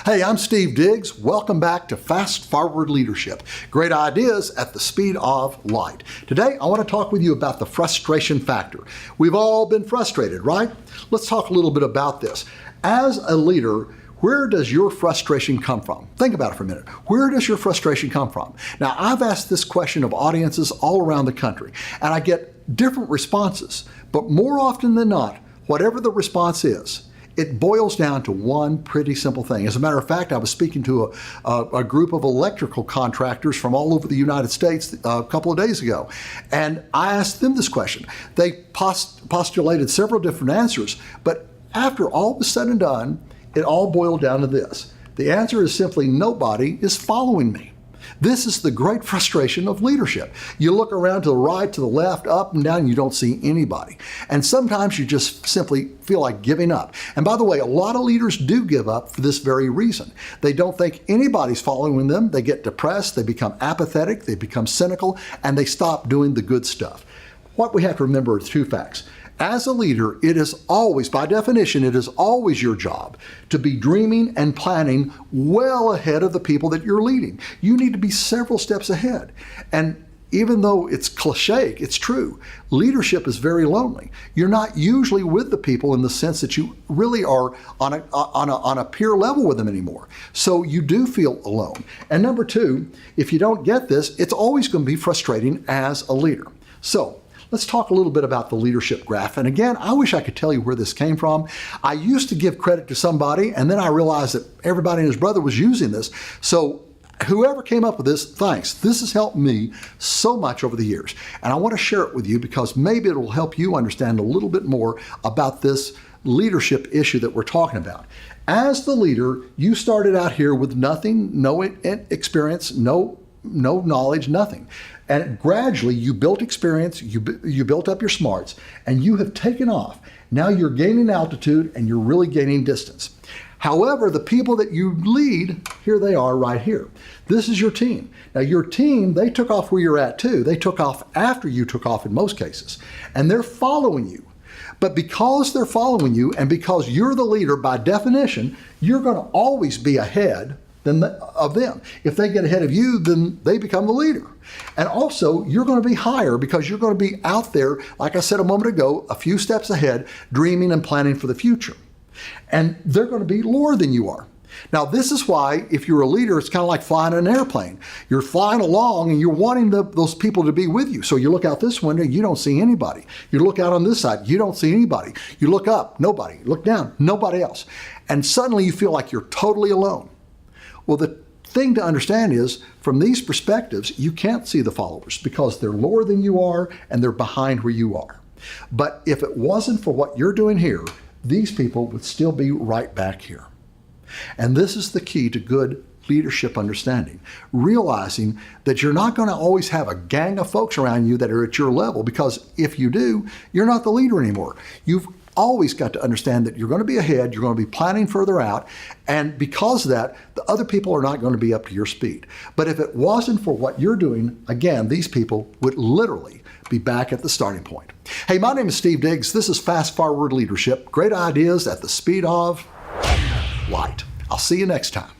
Hey, I'm Steve Diggs. Welcome back to Fast Forward Leadership. Great ideas at the speed of light. Today, I want to talk with you about the frustration factor. We've all been frustrated, right? Let's talk a little bit about this. As a leader, where does your frustration come from? Think about it for a minute. Where does your frustration come from? Now, I've asked this question of audiences all around the country, and I get different responses. But more often than not, whatever the response is, it boils down to one pretty simple thing. As a matter of fact, I was speaking to a group of electrical contractors from all over the United States a couple of days ago, and I asked them this question. They postulated several different answers, but after all was said and done, it all boiled down to this. The answer is simply nobody is following me. This is the great frustration of leadership. You look around to the right, to the left, up and down, and you don't see anybody. And sometimes you just simply feel like giving up. And by the way, a lot of leaders do give up for this very reason. They don't think anybody's following them. They get depressed, they become apathetic, they become cynical, and they stop doing the good stuff. What we have to remember are two facts. As a leader, it is always, by definition, it is always your job to be dreaming and planning well ahead of the people that you're leading. You need to be several steps ahead. And even though it's cliche, it's true. Leadership is very lonely. You're not usually with the people in the sense that you really are on a peer level with them anymore. So you do feel alone. And number two, if you don't get this, it's always going to be frustrating as a leader. So let's talk a little bit about the leadership graph. And again, I wish I could tell you where this came from. I used to give credit to somebody, and then I realized that everybody and his brother was using this. So whoever came up with this, thanks. This has helped me so much over the years. And I want to share it with you because maybe it will help you understand a little bit more about this leadership issue that we're talking about. As the leader, you started out here with nothing, no experience, no knowledge, nothing. And gradually you built experience, you built up your smarts, and you have taken off. Now you're gaining altitude and you're really gaining distance. However, the people that you lead, here they are right here. This is your team. Now your team, they took off where you're at too. They took off after you took off in most cases, and they're following you. But because they're following you and because you're the leader, by definition, you're going to always be ahead of them. If they get ahead of you, then they become the leader. And also, you're going to be higher because you're going to be out there, like I said a moment ago, a few steps ahead, dreaming and planning for the future. And they're going to be lower than you are. Now, this is why, if you're a leader, it's kind of like flying an airplane. You're flying along and you're wanting those people to be with you. So you look out this window, you don't see anybody. You look out on this side, you don't see anybody. You look up, nobody. You look down, nobody else. And suddenly you feel like you're totally alone. Well, the thing to understand is, from these perspectives, you can't see the followers because they're lower than you are and they're behind where you are. But if it wasn't for what you're doing here, these people would still be right back here. And this is the key to good leadership understanding, realizing that you're not going to always have a gang of folks around you that are at your level, because if you do, you're not the leader anymore. You've always got to understand that you're going to be ahead, you're going to be planning further out, and because of that, the other people are not going to be up to your speed. But if it wasn't for what you're doing, again, these people would literally be back at the starting point. Hey, my name is Steve Diggs. This is Fast Forward Leadership. Great ideas at the speed of light. I'll see you next time.